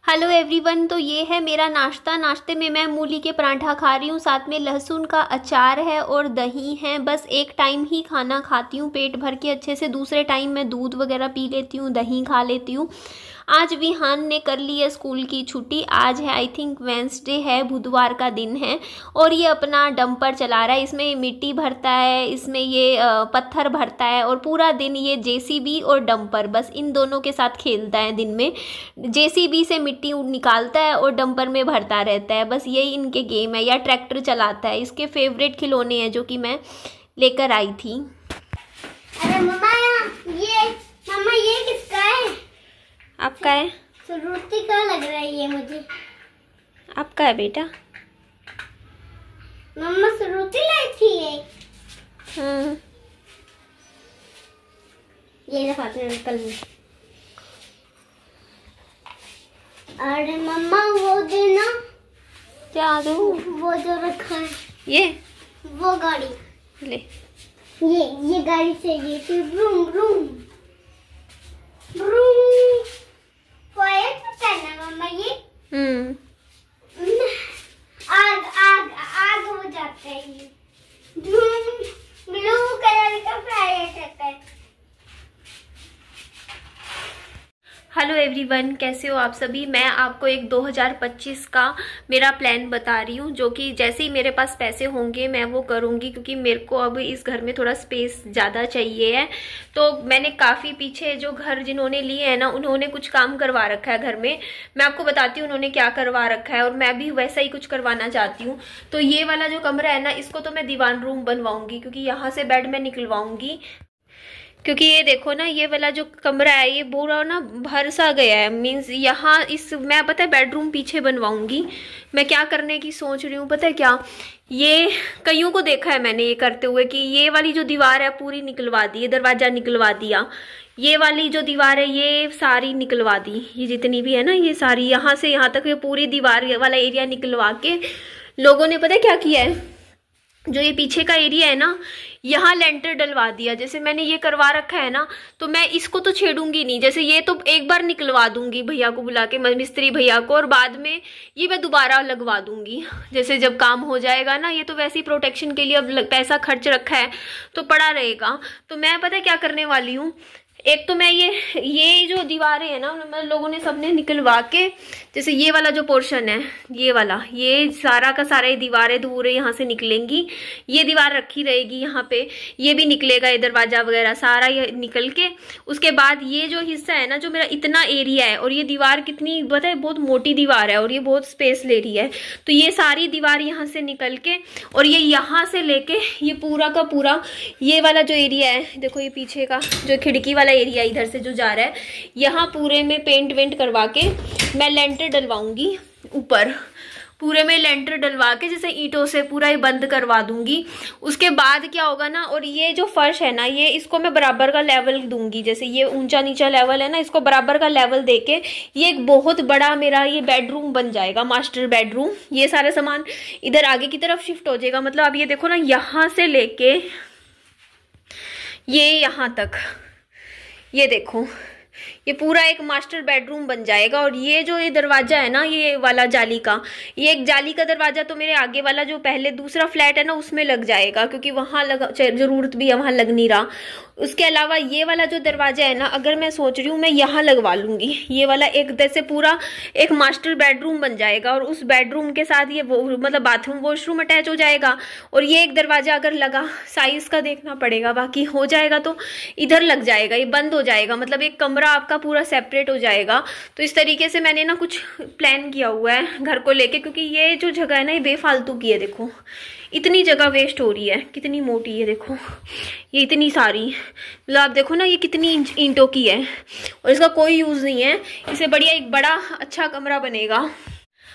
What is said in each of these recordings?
Hello everyone. तो ये है मेरा नाश्ता। नाश्ते में मैं मूली के पराठा खा रही हूँ, साथ में लहसुन का अचार है और दही है। बस एक टाइम ही खाना खाती हूँ पेट भर के अच्छे से, दूसरे टाइम मैं दूध वगैरह पी लेती हूँ, दही खा लेती हूँ। आज विहान ने कर ली है स्कूल की छुट्टी। आज है आई थिंक वेंसडे है, बुधवार का दिन है। और ये अपना डंपर चला रहा है, इसमें मिट्टी भरता है, इसमें ये पत्थर भरता है और पूरा दिन ये जेसीबी और डंपर बस इन दोनों के साथ खेलता है। दिन में जेसीबी से मिट्टी निकालता है और डंपर में भरता रहता है, बस यही इनके गेम है। या ट्रैक्टर चलाता है। इसके फेवरेट खिलौने हैं जो कि मैं लेकर आई थी। अरे मम्मा ये किसका है? आपका है? रोटी का लग रहा है ये मुझे। आपका है बेटा? मम्मा रोटी लाई थी ये। हाँ। ये लिफाफे में कल। अरे मम्मा वो देना। क्या दो? वो जो रखा है ये वो गाड़ी ले। ये गाड़ी चाहिए थी। Broom broom broom. फायर पता है ना मम्मा ये? आग आग आग हो जाता है ये। ब्लू कलर का फायर करता है। हेलो एवरीवन, कैसे हो आप सभी। मैं आपको एक 2025 का मेरा प्लान बता रही हूँ, जो कि जैसे ही मेरे पास पैसे होंगे मैं वो करूँगी, क्योंकि मेरे को अब इस घर में थोड़ा स्पेस ज़्यादा चाहिए है। तो मैंने काफ़ी पीछे जो घर जिन्होंने लिए हैं ना, उन्होंने कुछ काम करवा रखा है घर में। मैं आपको बताती हूँ उन्होंने क्या करवा रखा है और मैं भी वैसा ही कुछ करवाना चाहती हूँ। तो ये वाला जो कमरा है ना, इसको तो मैं दीवान रूम बनवाऊँगी, क्योंकि यहाँ से बेड मैं निकलवाऊँगी। क्योंकि ये देखो ना, ये वाला जो कमरा है ये पूरा ना भर सा गया है। मीन्स यहाँ इस मैं पता है बेडरूम पीछे बनवाऊंगी। मैं क्या करने की सोच रही हूँ पता है क्या, ये कईयों को देखा है मैंने ये करते हुए कि ये वाली जो दीवार है पूरी निकलवा दी, ये दरवाजा निकलवा दिया। ये वाली जो दीवार है ये सारी निकलवा दी, ये जितनी भी है ना ये सारी, यहाँ से यहाँ तक ये पूरी दीवार वाला एरिया निकलवा के लोगों ने पता है क्या किया है, जो ये पीछे का एरिया है ना यहाँ लेंटर डलवा दिया। जैसे मैंने ये करवा रखा है ना, तो मैं इसको तो छेड़ूंगी नहीं। जैसे ये तो एक बार निकलवा दूंगी भैया को बुला के, मिस्त्री भैया को, और बाद में ये मैं दोबारा लगवा दूंगी जैसे जब काम हो जाएगा ना। ये तो वैसे ही प्रोटेक्शन के लिए अब पैसा खर्च रखा है तो पड़ा रहेगा। तो मैं पता है क्या करने वाली हूँ, एक तो मैं ये जो दीवारें हैं ना, मतलब लोगों ने सबने निकलवा के, जैसे ये वाला जो पोर्शन है ये वाला, ये सारा का सारा ये दीवारें दूर यहाँ से निकलेंगी। ये दीवार रखी रहेगी यहाँ पे, ये भी निकलेगा, ये दरवाजा वगैरह सारा ये निकल के। उसके बाद ये जो हिस्सा है ना, जो मेरा इतना एरिया है, और ये दीवार कितनी पता है, बहुत मोटी दीवार है और ये बहुत स्पेस ले रही है। तो ये सारी दीवार यहाँ से निकल के और ये यहाँ से लेके ये पूरा का पूरा ये वाला जो एरिया है, देखो ये पीछे का जो खिड़की वाला एरिया इधर से जो जा रहा है, यहाँ पूरे में पेंट वेंट करवा के मैं लेंटर डलवाऊंगी। ऊपर पूरे में लेंटर डलवा के जैसे ईंटों से पूरा ही बंद करवा दूंगी। उसके बाद क्या होगा ना, और ये जो फर्श है ना, ये इसको मैं बराबर का लेवल दूंगी। जैसे ये ऊंचा नीचा लेवल है ना, इसको बराबर का लेवल देके ये एक बहुत बड़ा मेरा ये बेडरूम बन जाएगा, मास्टर बेडरूम। ये सारा सामान इधर आगे की तरफ शिफ्ट हो जाएगा। मतलब अब ये देखो ना, यहाँ से लेके ये यहाँ तक, ये देखो ये पूरा एक मास्टर बेडरूम बन जाएगा। और ये जो ये दरवाजा है ना, ये वाला जाली का, ये एक जाली का दरवाजा तो मेरे आगे वाला जो पहले दूसरा फ्लैट है ना उसमें लग जाएगा, क्योंकि वहां जरूरत भी है, वहां लग नहीं रहा। उसके अलावा ये वाला जो दरवाजा है ना, अगर मैं सोच रही हूँ मैं यहाँ लगवा लूंगी, ये वाला एक जैसे पूरा एक मास्टर बेडरूम बन जाएगा। और उस बेडरूम के साथ ये मतलब बाथरूम वॉशरूम अटैच हो जाएगा। और ये एक दरवाजा अगर लगा, साइज का देखना पड़ेगा, बाकी हो जाएगा तो इधर लग जाएगा, ये बंद हो जाएगा। मतलब एक कमरा आपका पूरा सेपरेट हो जाएगा। तो इस तरीके से मैंने ना कुछ प्लान किया हुआ है घर को लेके, क्योंकि ये जो जगह है ना ये बेफालतू की है। देखो इतनी जगह वेस्ट हो रही है, कितनी मोटी है देखो ये, इतनी सारी, मतलब आप देखो ना ये कितनी ईंटों की है और इसका कोई यूज नहीं है। इससे बढ़िया एक बड़ा अच्छा कमरा बनेगा।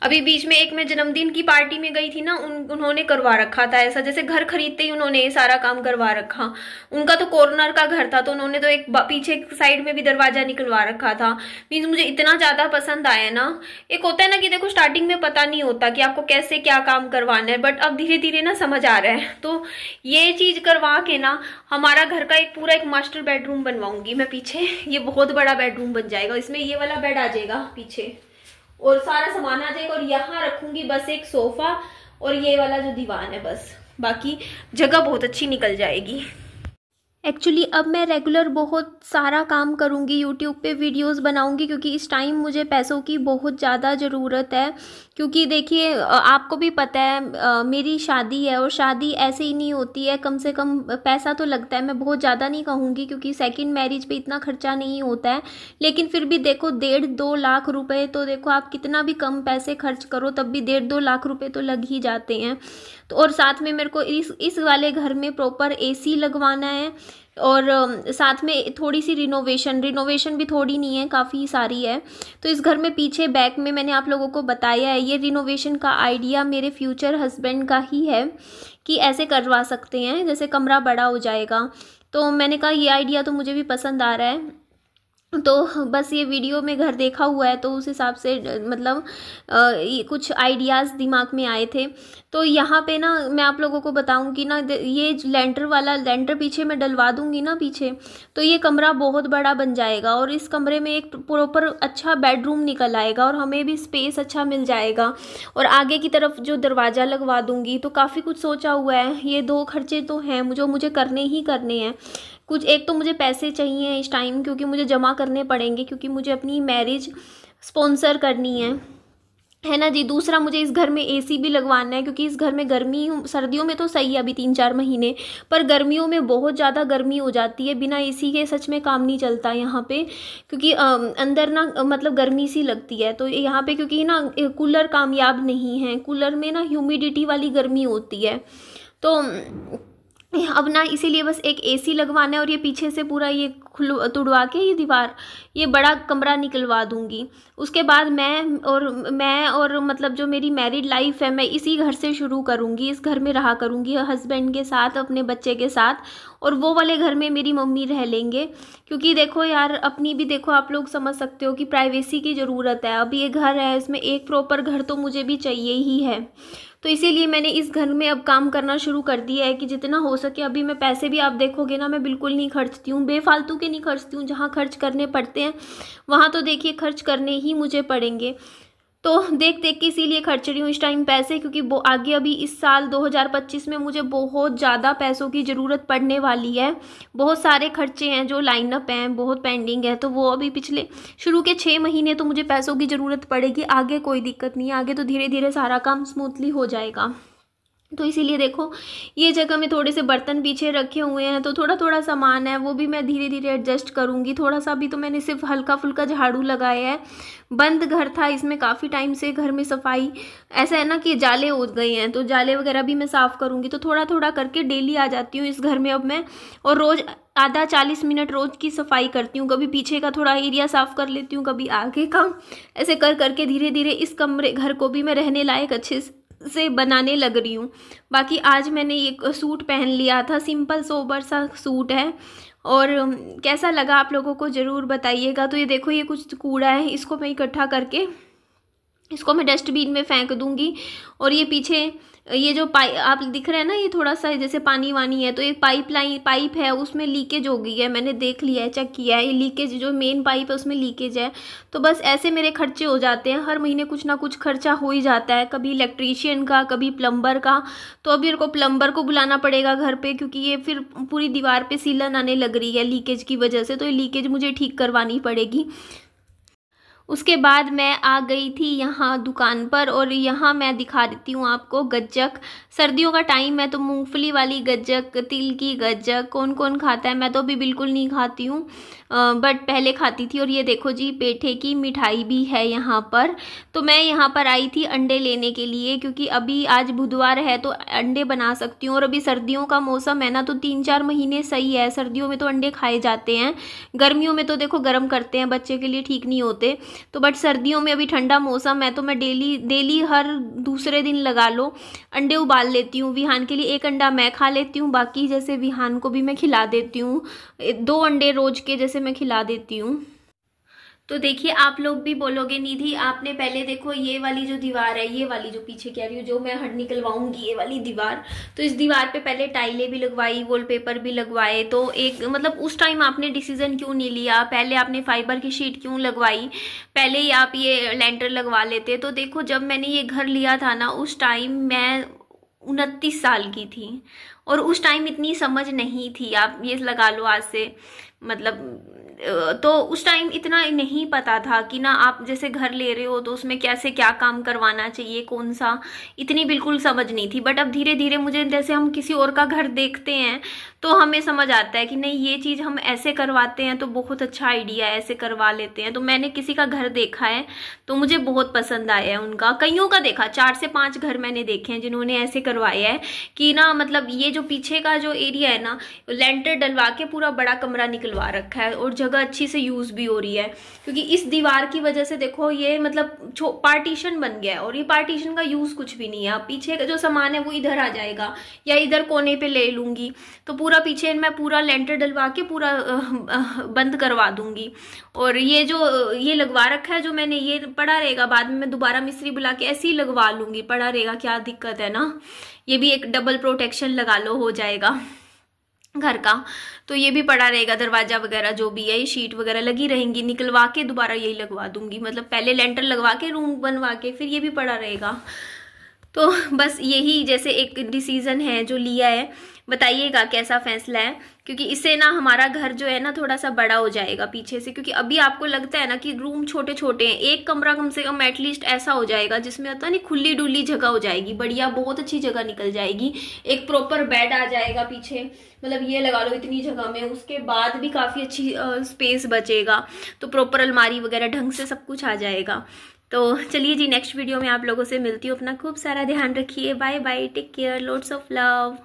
अभी बीच में एक मैं जन्मदिन की पार्टी में गई थी ना, उन्होंने करवा रखा था ऐसा, जैसे घर खरीदते ही उन्होंने ये सारा काम करवा रखा। उनका तो कॉर्नर का घर था, तो उन्होंने तो एक पीछे साइड में भी दरवाजा निकलवा रखा था। मीन्स मुझे इतना ज्यादा पसंद आया ना। एक होता है ना कि देखो स्टार्टिंग में पता नहीं होता कि आपको कैसे क्या काम करवाना है, बट अब धीरे धीरे ना समझ आ रहा है। तो ये चीज करवा के ना हमारा घर का एक पूरा एक मास्टर बेडरूम बनवाऊंगी मैं पीछे। ये बहुत बड़ा बेडरूम बन जाएगा, इसमें ये वाला बेड आ जाएगा पीछे, और सारा सामान आ जाएगा। और यहाँ रखूंगी बस एक सोफा और ये वाला जो दीवान है, बस बाकी जगह बहुत अच्छी निकल जाएगी। एक्चुअली अब मैं रेगुलर बहुत सारा काम करूँगी, यूट्यूब पे वीडियोस बनाऊँगी, क्योंकि इस टाइम मुझे पैसों की बहुत ज़्यादा ज़रूरत है। क्योंकि देखिए आपको भी पता है मेरी शादी है, और शादी ऐसे ही नहीं होती है, कम से कम पैसा तो लगता है। मैं बहुत ज़्यादा नहीं कहूँगी क्योंकि सेकंड मैरिज पे इतना खर्चा नहीं होता है, लेकिन फिर भी देखो 1.5-2 लाख रुपए, तो देखो आप कितना भी कम पैसे खर्च करो तब भी 1.5-2 लाख रुपए तो लग ही जाते हैं। तो और साथ में मेरे को इस वाले घर में प्रॉपर एसी लगवाना है, और साथ में थोड़ी सी रिनोवेशन भी थोड़ी नहीं है, काफ़ी सारी है। तो इस घर में पीछे बैक में मैंने आप लोगों को बताया है, ये रिनोवेशन का आइडिया मेरे फ्यूचर हस्बैंड का ही है कि ऐसे करवा सकते हैं, जैसे कमरा बड़ा हो जाएगा। तो मैंने कहा ये आइडिया तो मुझे भी पसंद आ रहा है, तो बस ये वीडियो में घर देखा हुआ है तो उस हिसाब से मतलब कुछ आइडियाज़ दिमाग में आए थे। तो यहाँ पे ना मैं आप लोगों को बताऊंगी ना, ये लेंटर पीछे मैं डलवा दूंगी ना पीछे, तो ये कमरा बहुत बड़ा बन जाएगा, और इस कमरे में एक प्रॉपर अच्छा बेडरूम निकल आएगा, और हमें भी स्पेस अच्छा मिल जाएगा। और आगे की तरफ जो दरवाज़ा लगवा दूंगी, तो काफ़ी कुछ सोचा हुआ है। ये 2 खर्चे तो हैं जो मुझे करने ही करने हैं। कुछ एक तो मुझे पैसे चाहिए इस टाइम, क्योंकि मुझे जमा करने पड़ेंगे, क्योंकि मुझे अपनी मैरिज स्पॉन्सर करनी है ना जी। दूसरा मुझे इस घर में एसी भी लगवाना है, क्योंकि इस घर में गर्मी, सर्दियों में तो सही है अभी 3-4 महीने, पर गर्मियों में बहुत ज़्यादा गर्मी हो जाती है। बिना एसी के सच में काम नहीं चलता यहाँ पे, क्योंकि अंदर ना मतलब गर्मी सी लगती है। तो यहाँ पे क्योंकि ना कूलर कामयाब नहीं है, कूलर में ना ह्यूमिडिटी वाली गर्मी होती है, तो अब ना इसीलिए बस एक एसी लगवाना है। और ये पीछे से पूरा ये तुड़वा के ये दीवार, ये बड़ा कमरा निकलवा दूंगी। उसके बाद मैं और मतलब जो मेरी मैरिड लाइफ है, मैं इसी घर से शुरू करूंगी, इस घर में रहा करूंगी हस्बैंड के साथ, अपने बच्चे के साथ। और वो वाले घर में मेरी मम्मी रह लेंगे, क्योंकि देखो यार अपनी भी देखो, आप लोग समझ सकते हो कि प्राइवेसी की ज़रूरत है। अब ये घर है, इसमें एक प्रॉपर घर तो मुझे भी चाहिए ही है। तो इसीलिए मैंने इस घर में अब काम करना शुरू कर दिया है कि जितना हो सके। अभी मैं पैसे भी आप देखोगे ना, मैं बिल्कुल नहीं खर्चती हूँ, बेफालतू के नहीं खर्चती हूँ। जहाँ खर्च करने पड़ते हैं वहाँ तो देखिए खर्च करने ही मुझे पड़ेंगे। तो देख के इसीलिए खर्च रही हूँ इस टाइम पैसे, क्योंकि आगे अभी इस साल 2025 में मुझे बहुत ज़्यादा पैसों की ज़रूरत पड़ने वाली है। बहुत सारे खर्चे हैं जो लाइन अप हैं, बहुत पेंडिंग है, तो वो अभी पिछले शुरू के 6 महीने तो मुझे पैसों की ज़रूरत पड़ेगी। आगे कोई दिक्कत नहीं है, आगे तो धीरे धीरे सारा काम स्मूथली हो जाएगा। तो इसीलिए देखो ये जगह में थोड़े से बर्तन पीछे रखे हुए हैं, तो थोड़ा थोड़ा सामान है वो भी मैं धीरे धीरे एडजस्ट करूँगी। थोड़ा सा भी तो मैंने सिर्फ हल्का फुल्का झाड़ू लगाया है। बंद घर था, इसमें काफ़ी टाइम से घर में सफाई, ऐसा है ना कि जाले हो गए हैं, तो जाले वगैरह भी मैं साफ़ करूँगी। तो थोड़ा थोड़ा करके डेली आ जाती हूँ इस घर में अब मैं, और रोज़ आधा 40 मिनट रोज़ की सफाई करती हूँ। कभी पीछे का थोड़ा एरिया साफ़ कर लेती हूँ, कभी आगे का, ऐसे कर करके धीरे धीरे इस कमरे घर को भी मैं रहने लायक अच्छे से बनाने लग रही हूँ। बाकी आज मैंने ये सूट पहन लिया था, सिंपल सोबर सा सूट है, और कैसा लगा आप लोगों को ज़रूर बताइएगा। तो ये देखो ये कुछ कूड़ा है, इसको मैं इकट्ठा करके इसको मैं डस्टबिन में फेंक दूंगी। और ये पीछे ये जो आप दिख रहे हैं ना, ये थोड़ा सा जैसे पानी वानी है, तो एक पाइप है उसमें लीकेज हो गई है, मैंने देख लिया है, चेक किया है। ये लीकेज जो मेन पाइप है उसमें लीकेज है। तो बस ऐसे मेरे खर्चे हो जाते हैं, हर महीने कुछ ना कुछ खर्चा हो ही जाता है, कभी इलेक्ट्रीशियन का, कभी प्लम्बर का। तो अभी मेरे को प्लम्बर को बुलाना पड़ेगा घर पे, क्योंकि ये फिर पूरी दीवार पे सीलन आने लग रही है लीकेज की वजह से, तो ये लीकेज मुझे ठीक करवानी पड़ेगी। उसके बाद मैं आ गई थी यहाँ दुकान पर, और यहाँ मैं दिखा देती हूँ आपको गज्जक। सर्दियों का टाइम है तो मूंगफली वाली गज्जक, तिल की गज्जक कौन कौन खाता है, मैं तो अभी बिल्कुल नहीं खाती हूँ, बट पहले खाती थी। और ये देखो जी पेठे की मिठाई भी है यहाँ पर। तो मैं यहाँ पर आई थी अंडे लेने के लिए, क्योंकि अभी आज बुधवार है तो अंडे बना सकती हूँ। और अभी सर्दियों का मौसम है ना, तो 3-4 महीने सही है, सर्दियों में तो अंडे खाए जाते हैं, गर्मियों में तो देखो गर्म करते हैं, बच्चे के लिए ठीक नहीं होते। तो बट सर्दियों में अभी ठंडा मौसम है, तो मैं डेली हर दूसरे दिन लगा लो अंडे उबाल लेती हूँ। विहान के लिए 1 अंडा मैं खा लेती हूँ, बाकी जैसे विहान को भी मैं खिला देती हूँ, 2 अंडे रोज के जैसे मैं खिला देती हूँ। तो देखिए आप लोग भी बोलोगे निधि आपने पहले देखो ये वाली जो दीवार है, ये वाली जो पीछे कह रही हूँ जो मैं हट निकलवाऊंगी, ये वाली दीवार, तो इस दीवार पे पहले टाइलें भी लगवाई, वॉलपेपर भी लगवाए, तो एक मतलब उस टाइम आपने डिसीजन क्यों नहीं लिया, पहले आपने फाइबर की शीट क्यों लगवाई, पहले ही आप ये लेंटर लगवा लेते। तो देखो जब मैंने ये घर लिया था ना उस टाइम मैं 29 साल की थी और उस टाइम इतनी समझ नहीं थी, आप ये लगा लो आज से मतलब तो उस टाइम इतना नहीं पता था कि ना आप जैसे घर ले रहे हो तो उसमें कैसे क्या काम करवाना चाहिए, कौन सा, इतनी बिल्कुल समझ नहीं थी। बट अब धीरे धीरे मुझे जैसे हम किसी और का घर देखते हैं तो हमें समझ आता है कि नहीं ये चीज़ हम ऐसे करवाते हैं तो बहुत अच्छा आइडिया है, ऐसे करवा लेते हैं। तो मैंने किसी का घर देखा है तो मुझे बहुत पसंद आया है उनका, कईयों का देखा, 4 से 5 घर मैंने देखे हैं जिन्होंने ऐसे करवाया है कि ना मतलब ये जो पीछे का जो एरिया है ना लेंटर डलवा के पूरा बड़ा कमरा निकलवा रखा है और जगह अच्छी से यूज भी हो रही है, क्योंकि इस दीवार की वजह से देखो ये मतलब पार्टीशन बन गया है और ये पार्टीशन का यूज कुछ भी नहीं है। पीछे का जो सामान है वो इधर आ जाएगा या इधर कोने पे ले लूंगी तो पूरा पीछे मैं पूरा लेंटर डलवा के पूरा बंद करवा दूंगी। और ये जो ये लगवा रखा है जो मैंने ये पड़ा रहेगा, बाद में मैं दोबारा मिस्त्री बुला के ऐसे ही लगवा लूंगी, पड़ा रहेगा, क्या दिक्कत है ना। ये भी एक डबल प्रोटेक्शन लगा लो हो जाएगा घर का, तो ये भी पड़ा रहेगा, दरवाजा वगैरह जो भी है ये शीट वगैरह लगी रहेंगी, निकलवा के दोबारा यही लगवा दूंगी, मतलब पहले लेंटर लगवा के रूम बनवा के फिर ये भी पड़ा रहेगा। तो बस यही जैसे एक डिसीजन है जो लिया है, बताइएगा कैसा फैसला है, क्योंकि इससे ना हमारा घर जो है ना थोड़ा सा बड़ा हो जाएगा पीछे से, क्योंकि अभी आपको लगता है ना कि रूम छोटे छोटे हैं, एक कमरा कम से कम एटलीस्ट ऐसा हो जाएगा जिसमें होता नहीं खुली डुली जगह हो जाएगी, बढ़िया बहुत अच्छी जगह निकल जाएगी, एक प्रॉपर बेड आ जाएगा पीछे, मतलब ये लगा लो इतनी जगह में, उसके बाद भी काफी अच्छी स्पेस बचेगा, तो प्रॉपर अलमारी वगैरह ढंग से सब कुछ आ जाएगा। तो चलिए जी नेक्स्ट वीडियो में आप लोगों से मिलती हूँ, अपना खूब सारा ध्यान रखिए, bye bye, take care, loads of love.